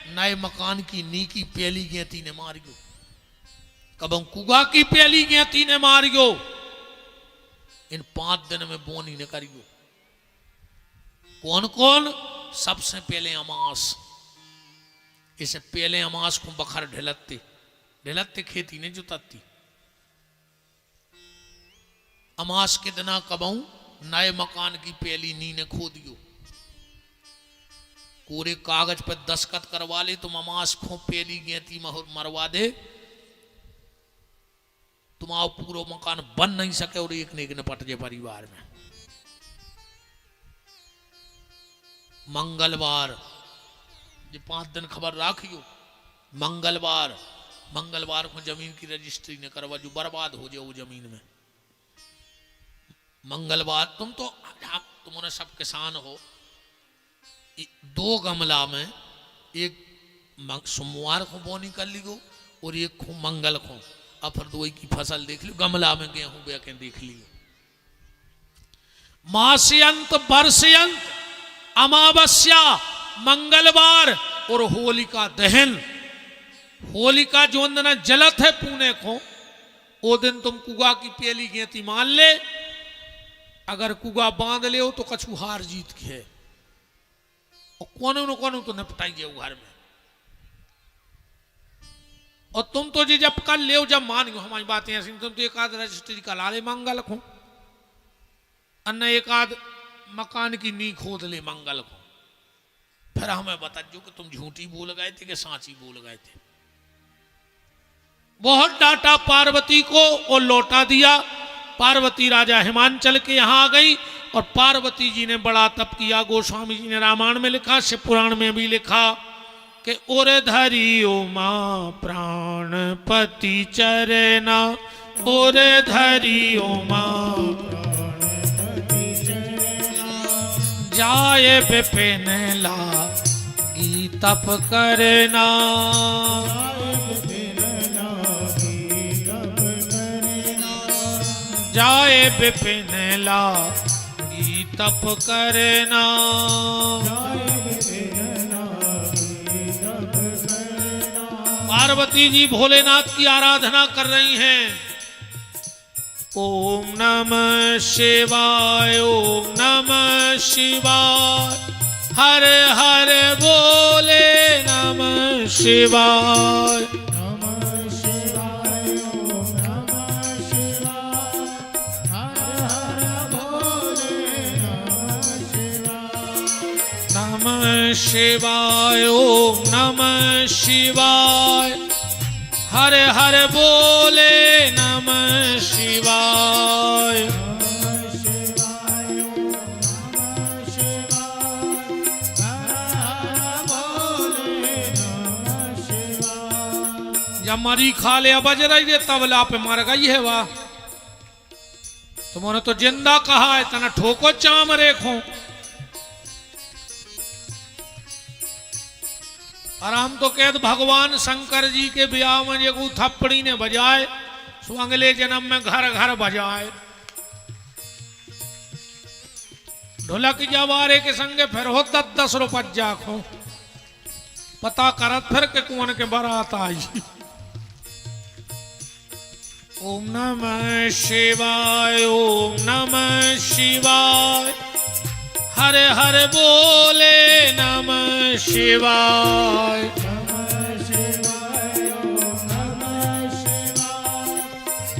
नए मकान की नी की पहली गेती ने मारियो, कबू कुगा की पहली गेती ने मारियो। इन 5 दिन में बोनी न करियो। कौन कौन? सबसे पहले अमास। इसे पहले अमास को बखर ढिलते ढिलते खेती ने जुताती। अमास के दिना कबऊ नए मकान की पहली नी ने खो दियो। पूरे कागज पर दस्तखत करवा ले, तुम अमास को पहली गेती मरवा दे, तुम्हारा पूरा मकान बन नहीं सके और एक ने निपट जाए परिवार में। मंगलवार ये 5 दिन खबर राखियो। मंगलवार को जमीन की रजिस्ट्री ने करवा, जो बर्बाद हो जाए वो जमीन में। मंगलवार तुमने सब किसान हो, 2 गमला में एक सोमवार को बोनी कर लियो और एक को मंगल को, अब फिर 2 की फसल देख लियो। गमला में गेहूं बेके देख लियो। मास्यंत वर्षयंत अमावस्या मंगलवार और होलिका दहन। होलिका जो अंदर जलत है पुणे को, ओ दिन तुम कुआ की पेली गेती मान ले, अगर कुआ बांध ले हो तो कछु हार जीत के है, और कोनों न कोनों तो निपटाइए घर में। और तुम तो जी जब कल ले जब मान गो हमारी बातें ऐसी, तुम तो एक आध रजिस्ट्री का लाले मंगल को, अन्य एक आध मकान की नी खोद ले मंगल को, फिर हमें बता जो कि तुम झूठी बोल गए थे कि सांची बोल गए थे। बहुत डांटा पार्वती को और लौटा दिया। पार्वती राजा हिमांचल के यहां आ गई और पार्वती जी ने बड़ा तप किया। गोस्वामी जी ने रामायण में लिखा, शिव पुराण में भी लिखा कि ओरे धरी उमा प्राणपति चरना, ओरे धरी उमा जाए विपिन लागी तप करना, जाए विपिन लागी तप करना। पार्वती जी भोलेनाथ की आराधना कर रही हैं। ओम नमः शिवाय, ओम नमः शिवाय, हर हर बोले नमः शिवाय, नमः शिवाय, ओम नमः शिवाय, हर हर बोले नमः शिवाय, नमः शिवाय, ओम नमः शिवाय, हर हर बोले नमः शिवाय, नमः शिवाय, नमः शिवाय, हर हर बोले नमः शिवाय। जब मरी खा ले बज रही रे तबला पे मर गई है वाह, तुमने तो जिंदा कहा है, तना ठोको चाम रेखो। और हम तो कहते भगवान शंकर जी के ब्याह में ये थप्पड़ी ने बजाए, सो अगले जन्म में घर घर बजाए। ढोलक जवारे के संगे फिर हो 10 रुपया खो, पता करत फिर के कौन के बारात आई। ओम नमः शिवाय, ओम नमः शिवाय, हर हर बोले नमः शिवाय, नमः शिवाय, ओम नमः शिवाय,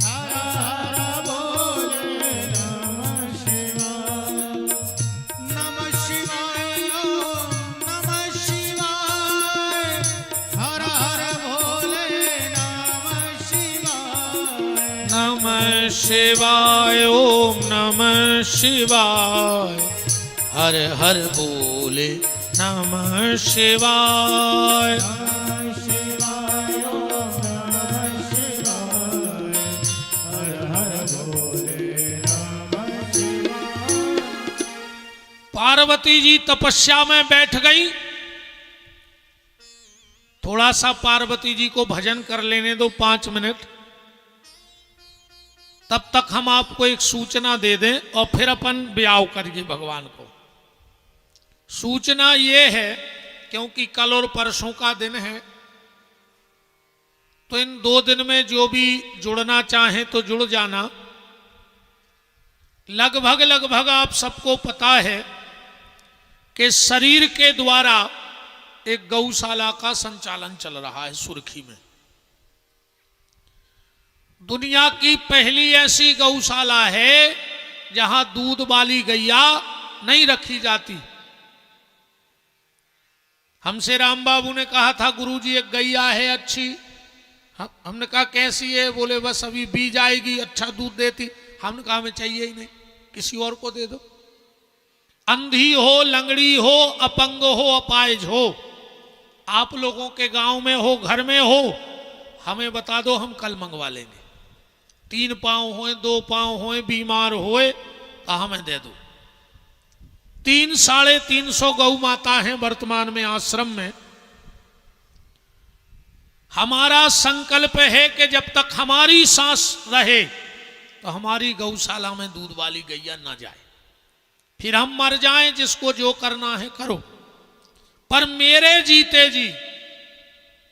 हर हर बोले नमः शिवाय, नमः शिवाय, ओम नमः शिवाय, हर हर बोले नमः शिवाय, नमः शिवाय, ओम नमः शिवाय, हर हर बोले नमः शिवाय, नमः शिवाय, ओम नमः शिवाय, हर हर बोले नमः शिवाय। पार्वती जी तपस्या में बैठ गई। थोड़ा सा पार्वती जी को भजन कर लेने दो 5 मिनट, तब तक हम आपको एक सूचना दे दें और फिर अपन ब्याह करिए भगवान को। सूचना ये है, क्योंकि कल और परसों का दिन है, तो इन 2 दिन में जो भी जुड़ना चाहें तो जुड़ जाना। लगभग आप सबको पता है कि शरीर के द्वारा एक गौशाला का संचालन चल रहा है सुर्खी में। दुनिया की पहली ऐसी गौशाला है जहां दूध वाली गैया नहीं रखी जाती। हमसे राम बाबू ने कहा था, गुरुजी एक गैया है अच्छी। हमने कहा कैसी है? बोले बस अभी बीज आएगी, अच्छा दूध देती। हमने कहा हमें चाहिए ही नहीं, किसी और को दे दो। अंधी हो, लंगड़ी हो, अपंग हो, अपाहिज हो, आप लोगों के गांव में हो, घर में हो, हमें बता दो, हम कल मंगवा लेंगे। 3 पांव होए, 2 पांव होए, बीमार होए तो हमें दे दो। 300-350 गौ माता हैं वर्तमान में आश्रम में। हमारा संकल्प है कि जब तक हमारी सांस रहे तो हमारी गौशाला में दूध वाली गैया ना जाए। फिर हम मर जाएं, जिसको जो करना है करो। पर मेरे जीते जी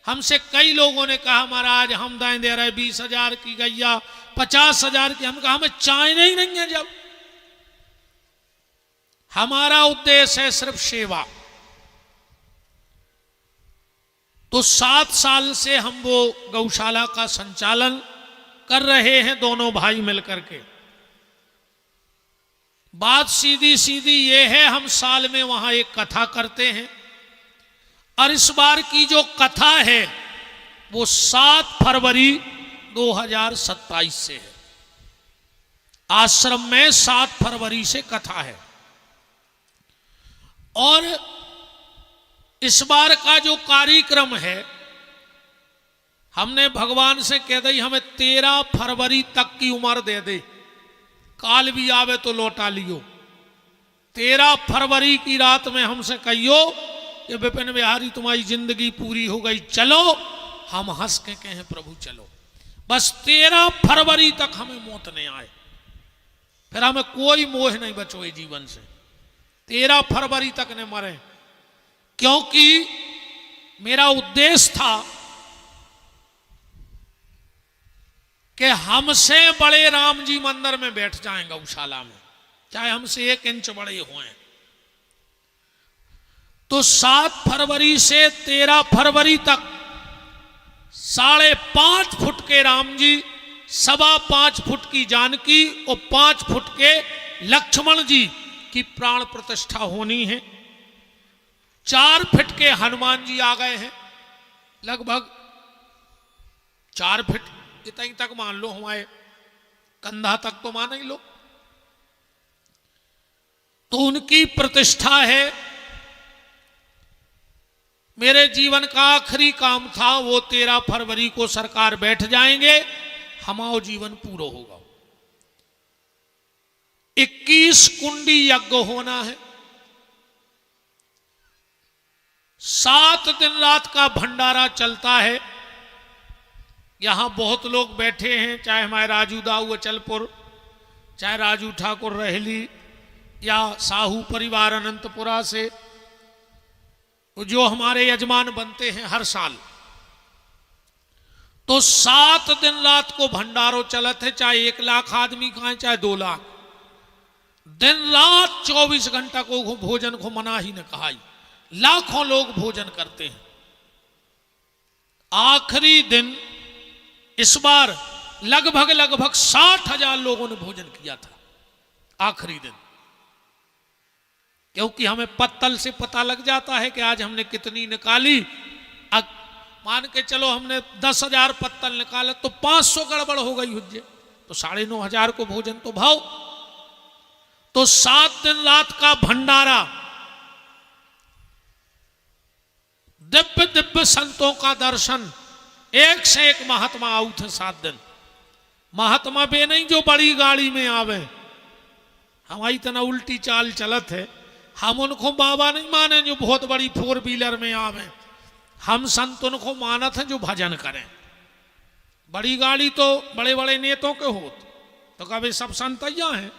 हमसे कई लोगों ने कहा, महाराज हम दाएं दे रहे 20,000 की गैया, 50,000 की। हम कहा हमें चाहना ही नहीं है। जब हमारा उद्देश्य है सिर्फ सेवा, तो 7 साल से हम वो गौशाला का संचालन कर रहे हैं, दोनों भाई मिलकर के। बात सीधी सीधी ये है, हम साल में वहां एक कथा करते हैं, और इस बार की जो कथा है वो 7 फरवरी 2027 से है। आश्रम में 7 फरवरी से कथा है। और इस बार का जो कार्यक्रम है, हमने भगवान से कह दी हमें 13 फरवरी तक की उम्र दे दे, काल भी आवे तो लौटा लियो। 13 फरवरी की रात में हमसे कहियो कि विपिन बिहारी तुम्हारी जिंदगी पूरी हो गई, चलो। हम हंस के कहें प्रभु चलो। बस 13 फरवरी तक हमें मौत नहीं आए, फिर हमें कोई मोह नहीं बचो ये जीवन से। 13 फरवरी तक ने मरे, क्योंकि मेरा उद्देश्य था कि हमसे बड़े राम जी मंदिर में बैठ जाएं गौशाला में, चाहे हमसे 1 इंच बड़े हों। तो 7 फरवरी से 13 फरवरी तक 5.5 फुट के राम जी, 5.25 फुट की जानकी और 5 फुट के लक्ष्मण जी की प्राण प्रतिष्ठा होनी है। 4 फीट के हनुमान जी आ गए हैं, लगभग 4 फीट इतना ही तक मान लो, हमारे कंधा तक तो मान ही लो। तो उनकी प्रतिष्ठा है। मेरे जीवन का आखिरी काम था, वो 13 फरवरी को सरकार बैठ जाएंगे, हमारा जीवन पूरा होगा। 21 कुंडी यज्ञ होना है, 7 दिन रात का भंडारा चलता है। यहां बहुत लोग बैठे हैं, चाहे हमारे राजू दाऊ अचलपुर, चाहे राजू ठाकुर रहली, या साहू परिवार अनंतपुरा से, जो हमारे यजमान बनते हैं हर साल। तो 7 दिन रात को भंडारो चलत है, चाहे 1 लाख आदमी खाएं चाहे 2 लाख। दिन रात 24 घंटा को भोजन को मना ही न कहा, लाखों लोग भोजन करते हैं। आखिरी दिन इस बार लगभग 60,000 लोगों ने भोजन किया था आखिरी दिन, क्योंकि हमें पत्तल से पता लग जाता है कि आज हमने कितनी निकाली। मान के चलो हमने 10,000 पत्तल निकाले तो 500 गड़बड़ हो गई हुज्जे, तो 9,500 को भोजन तो भाव। तो 7 दिन रात का भंडारा, दिव्य दिव्य संतों का दर्शन, एक से एक महात्मा आऊ थे 7 दिन। महात्मा बे नहीं जो बड़ी गाड़ी में आवे, हमारी तना उल्टी चाल चलत है। हम उनको बाबा नहीं माने जो बहुत बड़ी 4 व्हीलर में आवे, हम संत उनको मानत हैं जो भजन करें। बड़ी गाड़ी तो बड़े बड़े नेतों के होत, तो कभी सब संतैया हैं।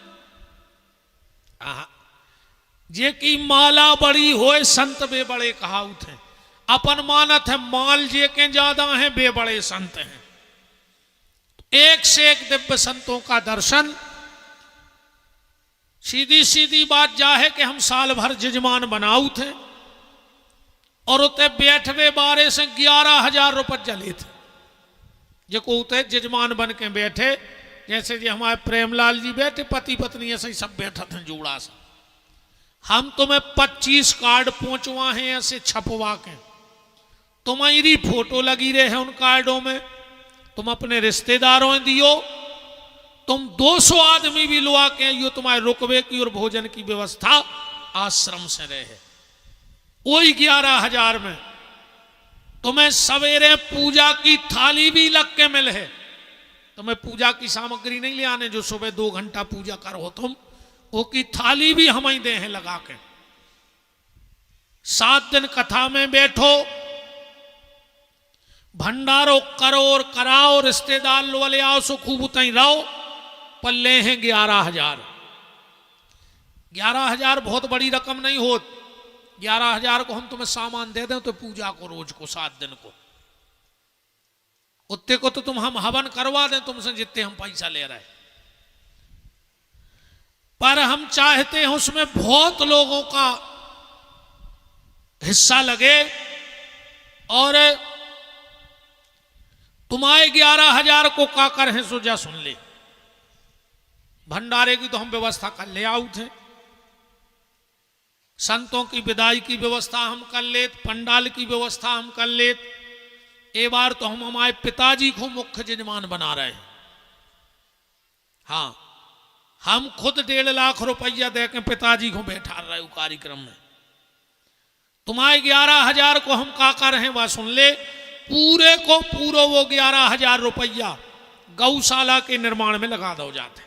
जे की माला बड़ी होए संत बे बड़े कहावत हैं। अपन मानत है माल जे के ज्यादा हैं, बे बड़े संत हैं। एक से एक दिव्य संतों का दर्शन। सीधी सीधी बात जा है कि हम साल भर जजमान बनाऊ थे, और उते बैठवे बारे से 11,000 रुपये जले थे, जो को उते जजमान बन के बैठे। जैसे जी हमारे प्रेमलाल जी बैठे, पति पत्नी ऐसे ही सब बैठा थे जोड़ा सा। हम तुम्हें 25 कार्ड पहुंचवा हैं ऐसे छपवा के, तुम्हारी फोटो लगी रहे हैं उन कार्डों में, तुम अपने रिश्तेदारों दियो, तुम 200 आदमी भी लुआ के यो तुम्हारे रुकवे की और भोजन की व्यवस्था आश्रम से रहे। वही 11,000 में तुम्हें सवेरे पूजा की थाली भी लग के मिले है। तुम्हें पूजा की सामग्री नहीं ले आने, जो सुबह 2 घंटा पूजा करो तुम, वो की थाली भी हम ही दे हैं लगा के। 7 दिन कथा में बैठो, भंडारो करो और कराओ, रिश्तेदार लो ले आओ, सो खूब उतई रहो। पल्ले हैं 11,000। 11,000 बहुत बड़ी रकम नहीं होत। 11,000 को हम तुम्हें सामान दे दें तो पूजा को रोज को 7 दिन को, उतने को तो तुम हम हवन करवा दें तुमसे जितने हम पैसा ले रहे, पर हम चाहते हैं उसमें बहुत लोगों का हिस्सा लगे और तुम्हारे 11,000 को का कर है सो जा सुन ले। भंडारे की तो हम व्यवस्था कर ले आउ थे, संतों की विदाई की व्यवस्था हम कर लेत, पंडाल की व्यवस्था हम कर लेत। ए बार तो हम हमारे पिताजी को मुख्य यजमान बना रहे हैं। हाँ, हम खुद 1.5 लाख रुपया दे के पिताजी को बैठा रहे हो कार्यक्रम में। तुम्हारे 11,000 को हम का कर हैं वह सुन ले। पूरे को पूरा वो 11,000 रुपया गौशाला के निर्माण में लगा दो जाते,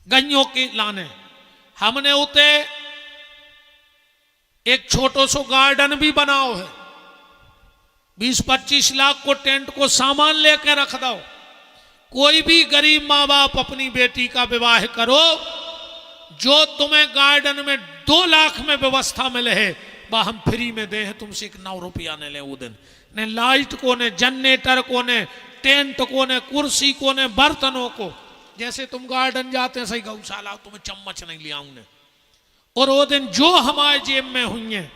गैयों के लाने। हमने उते एक छोटो सो गार्डन भी बनाओ है, 20-25 लाख को टेंट को सामान लेकर रख दो। कोई भी गरीब माँ बाप अपनी बेटी का विवाह करो, जो तुम्हें गार्डन में 2 लाख में व्यवस्था मिले है वह हम फ्री में दे हैं, तुमसे 9 रुपया ने ले वो दिन। ने लाइट को, ने जनरेटर को, ने टेंट को, ने कुर्सी को, ने बर्तनों को। जैसे तुम गार्डन जाते हैं सही गौशाला तुम्हें चम्मच नहीं लिया ने। और वो दिन जो हमारे जेब में हुई है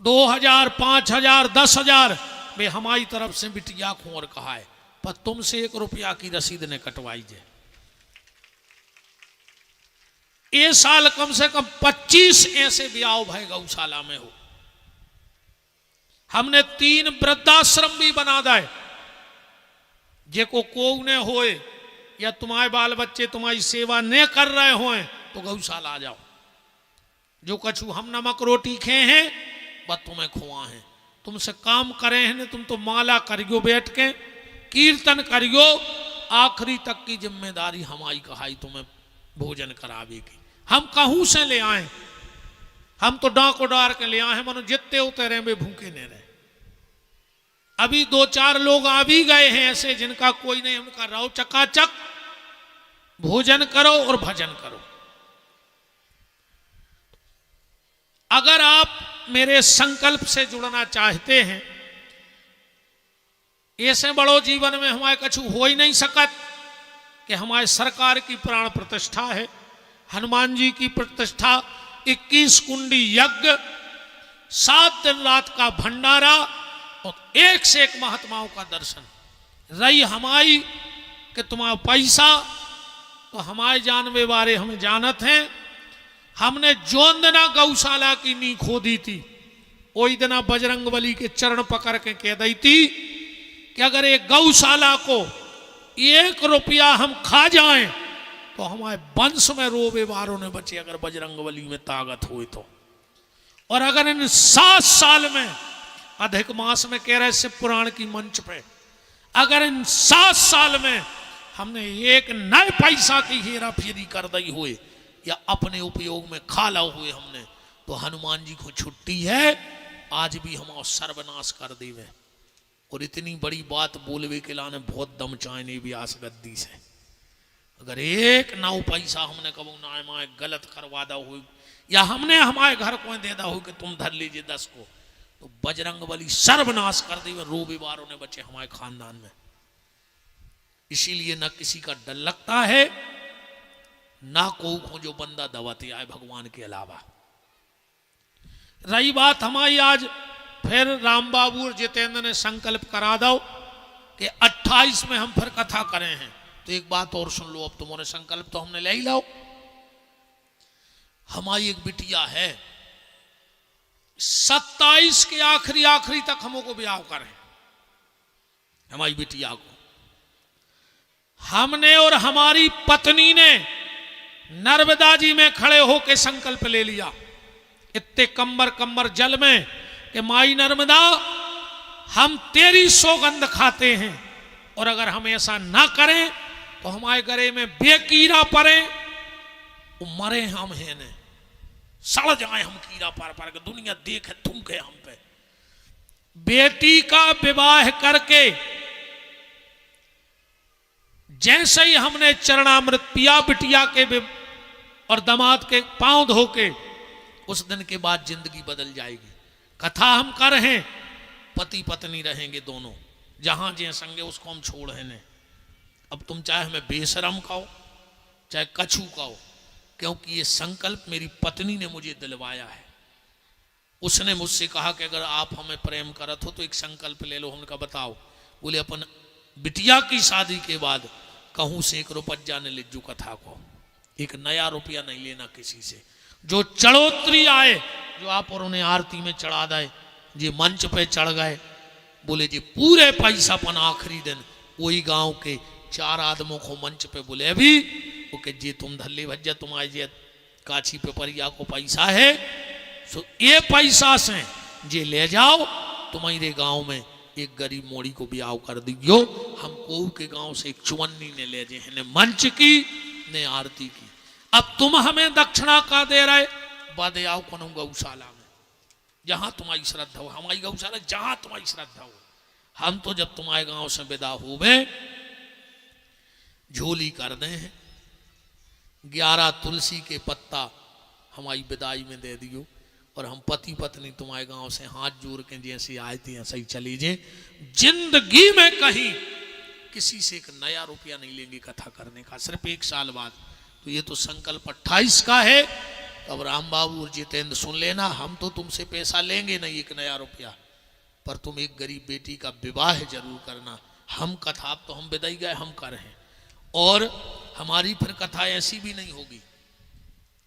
2,000, 5,000, 10,000 वे हमारी तरफ से बिटिया को और कहा है, पर तुमसे 1 रुपया की रसीद ने कटवाई जे। ये साल कम से कम 25 ऐसे ब्याह भाई गौशाला में हो। हमने 3 वृद्धाश्रम भी बना दाए, जे को ने होए या तुम्हारे बाल बच्चे तुम्हारी सेवा न कर रहे होए तो गौशाला आ जाओ। जो कछु हम नमक रोटी खे हैं वह तुम्हें खुआ है, तुमसे काम करे हैं, तुम तो माला करियो बैठ के, कीर्तन करियो, आखिरी तक की जिम्मेदारी हमारी कहाई तुम्हें भोजन करावे की। हम कहूं से ले आए, हम तो डाको डार के ले आए हैं, मनो जितने उतरे वे भूखे नहीं रहे। अभी 2-4 लोग आ भी गए हैं ऐसे जिनका कोई नहीं, उनका रहो चकाचक भोजन करो और भजन करो। अगर आप मेरे संकल्प से जुड़ना चाहते हैं, ऐसे बड़ो जीवन में हमारे कछु हो ही नहीं सकत कि हमारे सरकार की प्राण प्रतिष्ठा है, हनुमान जी की प्रतिष्ठा, 21 कुंडी यज्ञ, 7 दिन रात का भंडारा और एक से एक महात्माओं का दर्शन। रही हमारी कि तुम्हारा पैसा तो हमारे जानवे बारे हमें जानत हैं। हमने जोन दिना गौशाला की नी खोदी थी, वही दिना बजरंगबली के चरण पकड़ के कह दी थी कि अगर एक गौशाला को 1 रुपया हम खा जाएं तो हमारे वंश में रोबे वारों ने बचे, अगर बजरंगबली में ताकत हुई तो। और अगर इन 7 साल में, अधिक मास में कह रहे शिव पुराण की मंच पे, अगर इन 7 साल में हमने एक नए पैसा की हेरा फेरी कर दी हुए या अपने उपयोग में खा ला हुए हमने, तो हनुमान जी को छुट्टी है, आज भी हम सर्वनाश कर देवे। और इतनी बड़ी बात बोलवे के लाने बहुत दम चाहने भी आस गद्दी से। अगर एक 9 पैसा हमने कबू ना माए गलत करवा दा हो या हमने हमारे घर को दे दा हो कि तुम धर लीजिए 10 को, तो बजरंगबली सर्वनाश कर दी, रोबे बारों ने बचे हमारे खानदान में। इसीलिए न किसी का डर लगता है, ना को जो बंदा दवाते आए भगवान के अलावा। रही बात हमारी, आज फिर राम बाबू और जितेंद्र ने संकल्प करा दो कि 28 में हम फिर कथा करें हैं। तो एक बात और सुन लो, अब तुम्हारे संकल्प तो हमने ले ही लाओ। हमारी एक बिटिया है, 27 के आखिरी तक हमको ब्याह करें हमारी बिटिया को। हमने और हमारी पत्नी ने नर्मदा जी में खड़े होकर संकल्प ले लिया, इतने कंबर जल में, कि माई नर्मदा हम तेरी सौगंध खाते हैं, और अगर हम ऐसा ना करें तो हमारे गले में बेकीरा पड़े, वो मरे हम हैं ने, सड़ जाए हम कीड़ा पर के, दुनिया देखे थूके हम पे। बेटी का विवाह करके जैसे ही हमने चरणामृत पिया बिटिया के और दामाद के पांव धो के, उस दिन के बाद जिंदगी बदल जाएगी। कथा हम कर हैं पति पत्नी रहेंगे दोनों, जहां जे संगे उसको हम छोड़ है ने। अब तुम चाहे हमें बेशरम कहो चाहे कछू कहो, क्योंकि ये संकल्प मेरी पत्नी ने मुझे दिलवाया है। उसने मुझसे कहा कि अगर आप हमें प्रेम करत हो तो एक संकल्प ले लो। हमने कहा बताओ। बोले अपन बिटिया की शादी के बाद कहूं से 1 रुपया ने लिज्जू कथा को, 1 नया रुपया नहीं लेना किसी से। जो चढ़ोतरी आए जो आप और उन्हें आरती में चढ़ा दे, जे मंच पे चढ़ गए, बोले जी पूरे पैसा पन आखिरी दिन वही गांव के 4 आदमों को मंच पे बोले अभी वो के जी तुम धल्ले भज्जा तुम्हारे जे काछी पे परिया को पैसा है, सो ये पैसा से जे ले जाओ तुम्हारे गांव में एक गरीब मोड़ी को ब्याह कर दियो। हम कोऊ के गांव से एक चुवन्नी ने ले जे ने मंच की ने आरती की। अब तुम हमें दक्षिणा का दे रहे, बादे आओ कौन गौशाला में, जहां तुम्हारी श्रद्धा हो। हमारी गौशाला जहां तुम्हारी श्रद्धा हो। हम तो जब तुम्हारे गांव से विदा हो गए झोली कर दे हैं, 11 तुलसी के पत्ता हमारी विदाई में दे दियो, और हम पति पत्नी तुम्हारे गांव से हाथ जोड़ के जैसे आए थे ऐसे ही चली जाए। जिंदगी में कहीं किसी से 1 नया रुपया नहीं लेंगे कथा करने का, सिर्फ 1 साल बाद। तो ये तो संकल्प 28 का है। अब राम बाबू और जितेंद्र सुन लेना, हम तो तुमसे पैसा लेंगे नहीं 1 नया रुपया, पर तुम एक गरीब बेटी का विवाह जरूर करना। हम कथा, अब तो हम विदाई गए हम कर हैं, और हमारी फिर कथा ऐसी भी नहीं होगी।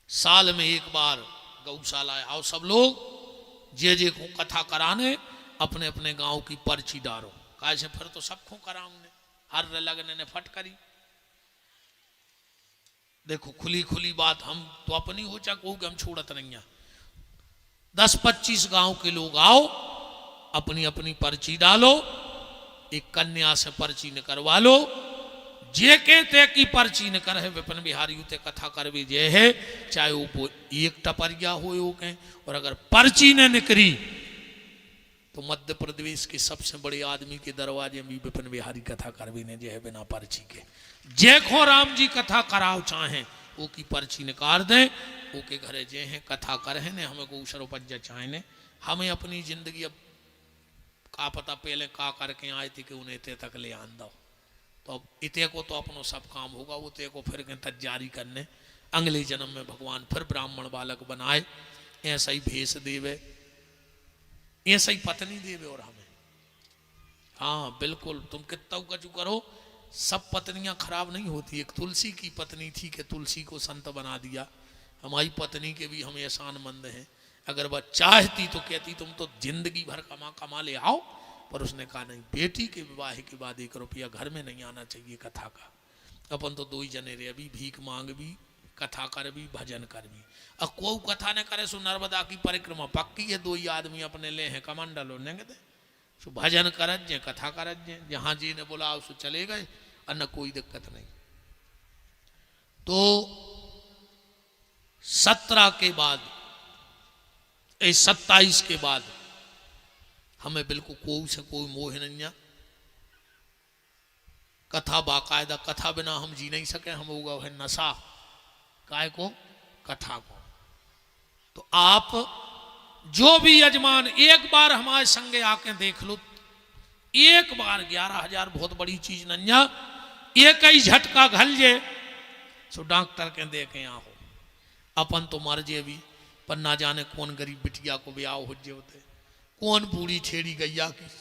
साल में 1 बार गौशाला आओ सब लोग, जे को कथा कराने अपने अपने गांव की पर्ची डालो। कैसे फिर तो सबको कराऊंगे, हर लगने ने फट करी। देखो खुली खुली बात, हम तो अपनी हो चाहे हम छोड़त नहीं है। 10-25 गांव के लोग आओ, अपनी अपनी पर्ची डालो, एक कन्या से पर्ची न करवा लो। जे के ते की पर्ची न करे विपिन बिहारी उते कथा करवे जे है, चाहे वो 1 टपरिया हो के। और अगर पर्ची ने निकरी तो मध्य प्रदेश के सबसे बड़े आदमी के दरवाजे में विपिन बिहारी कथा करवे ने जे है बिना पर्ची के। जे को राम जी कथा कराओ चाहे वो की पर्ची निकाल दें, वो के घरे जे हैं कथा करे ने, हमें को उसर उपज्जा चाहे ने। हमें अपनी जिंदगी अब का पता पहले का करके आए थे कि उन्हें इतने तक ले आन दो, तो अब इतने को तो अपनो सब काम होगा, वो ते को फिर तक जारी करने। अगले जन्म में भगवान फिर ब्राह्मण बालक बनाए, ऐसा ही भेष देवे, ऐसा ही पत्नी देवे। और हमें हाँ बिल्कुल, तुम कितना कचू करो, सब पत्नियां खराब नहीं होती। एक तुलसी की पत्नी थी कि तुलसी को संत बना दिया। हमारी पत्नी के भी हम एहसानमंद हैं। अगर वह चाहती तो कहती तुम तो जिंदगी भर कमा कमा ले आओ, पर उसने कहा नहीं, बेटी के विवाह के बाद 1 रुपया घर में नहीं आना चाहिए कथा का। अपन तो 2 ही जने रे, अभी भीख मांग भी, कथा कर भी, भजन कर भी। अब कोई कथा न करे सो नर्मदा की परिक्रमा पक्की है, 2 ही आदमी अपने ले हैं कमंडल होने के, सो भजन करत जे कथा करत जे, जहां जी ने बोला सो चले गए, और न कोई दिक्कत नहीं। तो 17 के बाद 27 के बाद हमें बिल्कुल कोई से कोई मोह नहीं है। कथा बाकायदा, कथा बिना हम जी नहीं सके। हम होगा है नशा काय को, कथा को। तो आप जो भी यजमान एक बार हमारे संगे आके देख लो, एक बार 11,000 बहुत बड़ी चीज नहीं है। एक ही झटका घल जे सो डॉक्टर के देखे यहाँ हो, अपन तो मर जे भी, पर ना जाने कौन गरीब बिटिया को ब्याह हो जे होते, कौन बूढ़ी छेड़ी गैया की